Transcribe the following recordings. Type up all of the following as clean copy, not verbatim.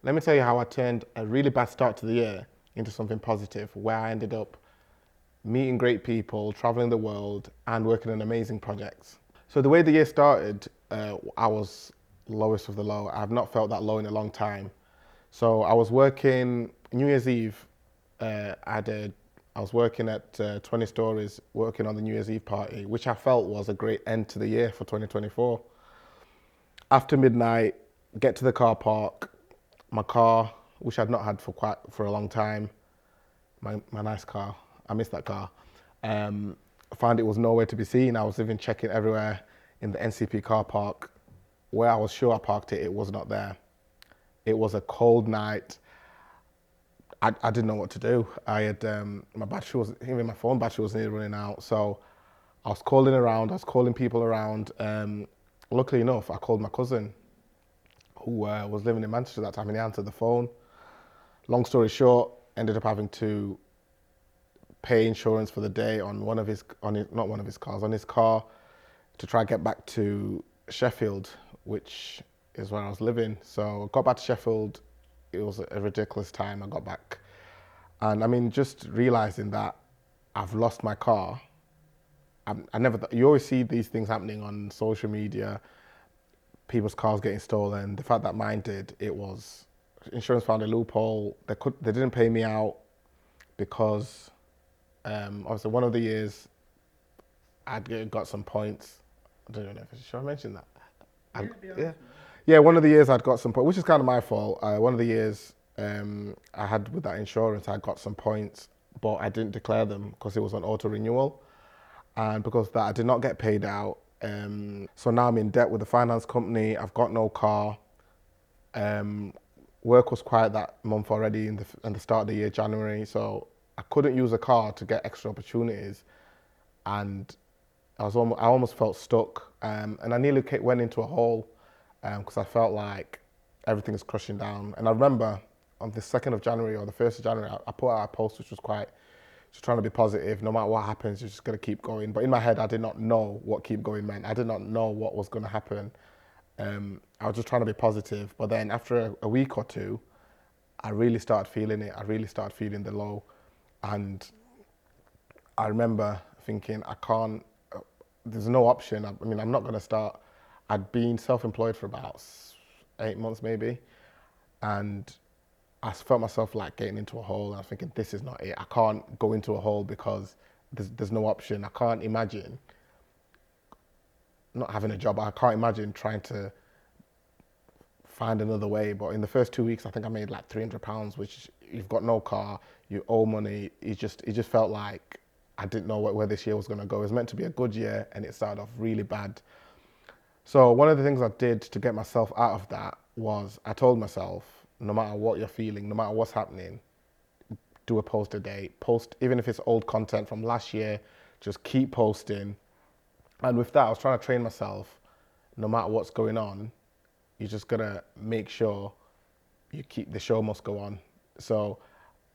Let me tell you how I turned a really bad start to the year into something positive, where I ended up meeting great people, traveling the world, and working on amazing projects. So the way the year started, I was lowest of the low. I've not felt that low in a long time. So I was working New Year's Eve. I was working at 20 Stories, working on the New Year's Eve party, which I felt was a great end to the year for 2024. After midnight, get to the car park. My car, which I'd not had for a long time, my nice car. I missed that car. I found it was nowhere to be seen. I was even checking everywhere in the NCP car park. Where I was sure I parked it, it was not there. It was a cold night. I didn't know what to do. I had my battery was even my phone battery was nearly running out. So I was calling around. I was calling people around. Luckily enough, I called my cousin who was living in Manchester at that time, and he answered the phone. Long story short, ended up having to pay insurance for the day on not one of his cars, on his car to try and get back to Sheffield, which is where I was living. So I got back to Sheffield. It was a ridiculous time. I got back. And I mean, just realizing that I've lost my car. I never, you always see these things happening on social media, people's cars getting stolen. The fact that mine did, it was, insurance found a loophole. They didn't pay me out because obviously one of the years got some points. I don't know if should I mention that. Yeah, yeah. One of the years I'd got some points, which is kind of my fault. One of the years I had with that insurance, I got some points, but I didn't declare them because it was on auto renewal, and because of that, I did not get paid out. So now I'm in debt with the finance company. I've got no car. Um, Work was quiet that month already in the start of the year, January. So I couldn't use a car to get extra opportunities, and I almost felt stuck, and I nearly went into a hole because I felt like everything is crushing down. And I remember on the 2nd of January or the 1st of January, I put out a post which was quite just trying to be positive. No matter what happens, you're just going to keep going. But in my head, I did not know what keep going meant. I did not know what was going to happen. I was just trying to be positive. But then after a week or two, I really started feeling it. I really started feeling the low. And I remember thinking, there's no option. I mean, I'm not going to start. I'd been self-employed for about 8 months maybe. And I felt myself like getting into a hole. And I was thinking, this is not it. I can't go into a hole because there's no option. I can't imagine not having a job. I can't imagine trying to find another way. But in the first 2 weeks, I think I made like £300, which you've got no car, you owe money. It just felt like I didn't know where this year was going to go. It was meant to be a good year, and it started off really bad. So one of the things I did to get myself out of that was I told myself, no matter what you're feeling, no matter what's happening, do a post a day. Post, even if it's old content from last year, just keep posting. And with that, I was trying to train myself, no matter what's going on, you just gotta make sure the show must go on. So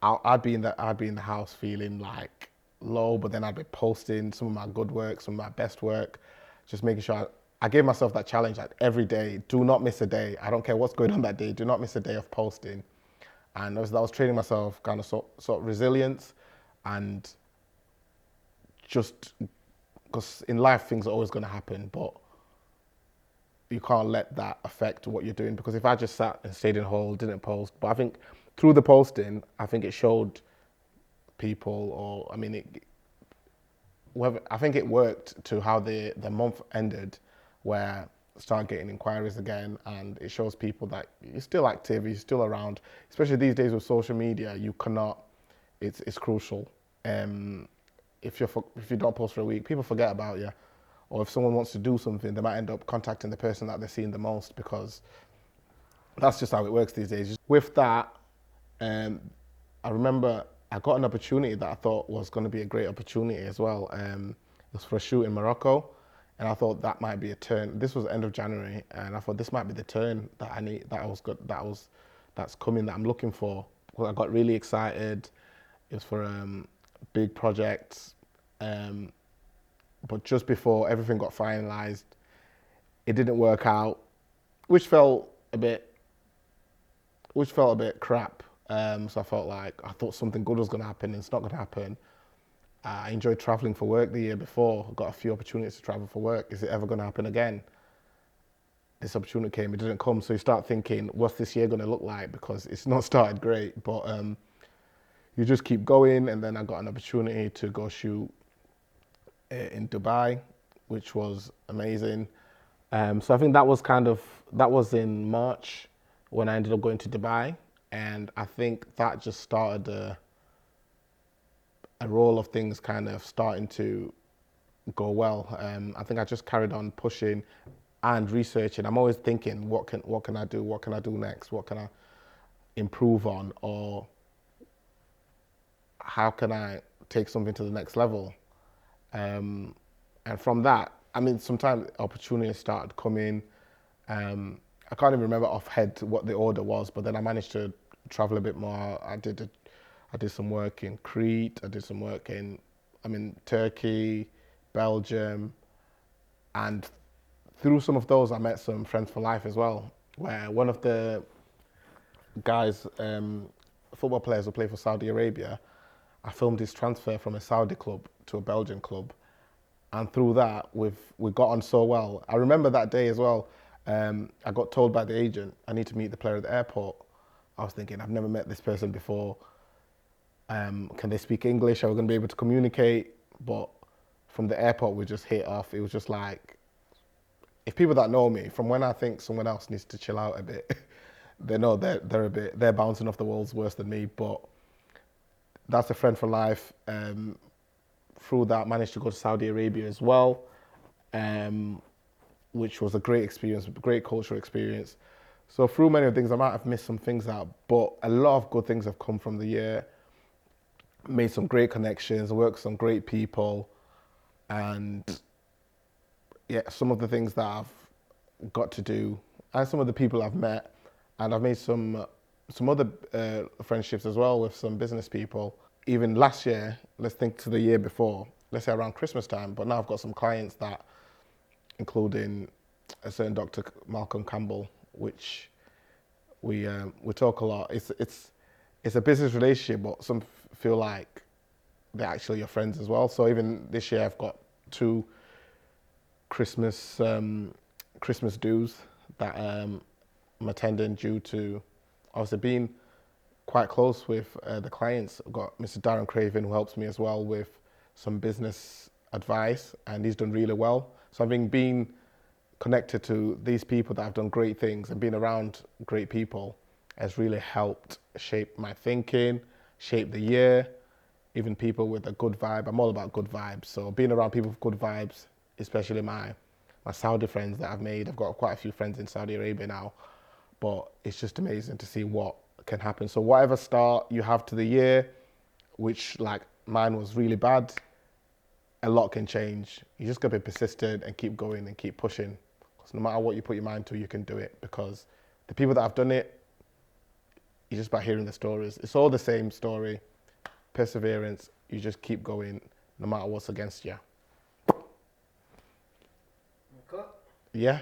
I'd be in the house feeling like low, but then I'd be posting some of my good work, some of my best work, just making sure I gave myself that challenge that every day, do not miss a day. I don't care what's going on that day, do not miss a day of posting. And I was training myself kind of sort of resilience, and just because in life things are always going to happen, but you can't let that affect what you're doing. Because if I just sat and stayed in hole, didn't post, but I think through the posting, I think it showed people, or I mean, I think it worked to how the month ended, where I started getting inquiries again, and it shows people that you're still active, you're still around. Especially these days with social media, you cannot. It's crucial. Um, if you don't post for a week, people forget about you. Or if someone wants to do something, they might end up contacting the person that they're seeing the most, because that's just how it works these days. With that, um, I remember I got an opportunity that I thought was going to be a great opportunity as well. It was for a shoot in Morocco, and I thought that might be a turn. This was the end of January, and I thought this might be the turn that I need. That's coming, that I'm looking for. Well, I got really excited. It was for big projects, um, but just before everything got finalised, it didn't work out, which felt a bit which felt a bit crap. So I felt like I thought something good was going to happen, and it's not going to happen. I enjoyed traveling for work the year before. Got a few opportunities to travel for work. Is it ever going to happen again? This opportunity came, it didn't come. So you start thinking, what's this year going to look like? Because it's not started great, but you just keep going. And then I got an opportunity to go shoot in Dubai, which was amazing. So I think that was in March when I ended up going to Dubai. And I think that just started a roll of things kind of starting to go well. I think I just carried on pushing and researching. I'm always thinking, what can I do? What can I do next? What can I improve on? Or how can I take something to the next level? And from that, I mean, sometimes opportunities started coming. I can't even remember off head what the order was, but then I managed to travel a bit more. I did some work in Crete. I did some work in, Turkey, Belgium, and through some of those, I met some friends for life as well. Where one of the guys, football players who play for Saudi Arabia, I filmed his transfer from a Saudi club to a Belgian club, and through that, we got on so well. I remember that day as well. I got told by the agent I need to meet the player at the airport. I was thinking, I've never met this person before. Can they speak English? Are we going to be able to communicate? But from the airport, we just hit off. It was just like, if people that know me, from when I think someone else needs to chill out a bit, they know they're bouncing off the walls worse than me. But that's a friend for life. Through that, managed to go to Saudi Arabia as well, which was a great experience, great cultural experience. So through many of the things, I might have missed some things out, but a lot of good things have come from the year. Made some great connections, worked with some great people, and yeah, some of the things that I've got to do, and some of the people I've met, and I've made some other friendships as well with some business people. Even last year, let's think to the year before, let's say around Christmas time, but now I've got some clients that, including a certain Dr. Malcolm Campbell, which we talk a lot. It's a business relationship, but some feel like they're actually your friends as well. So even this year, I've got 2 Christmas dues that I'm attending due to obviously being quite close with the clients. I've got Mr. Darren Craven who helps me as well with some business advice, and he's done really well. So I think being connected to these people that have done great things and being around great people has really helped shape my thinking, shape the year, even people with a good vibe. I'm all about good vibes. So being around people with good vibes, especially my Saudi friends that I've made. I've got quite a few friends in Saudi Arabia now, but it's just amazing to see what can happen. So whatever start you have to the year, which like mine was really bad, a lot can change. You just gotta be persistent and keep going and keep pushing. Because no matter what you put your mind to, you can do it. Because the people that have done it, you're just about hearing the stories. It's all the same story. Perseverance, you just keep going no matter what's against you. Okay. Yeah.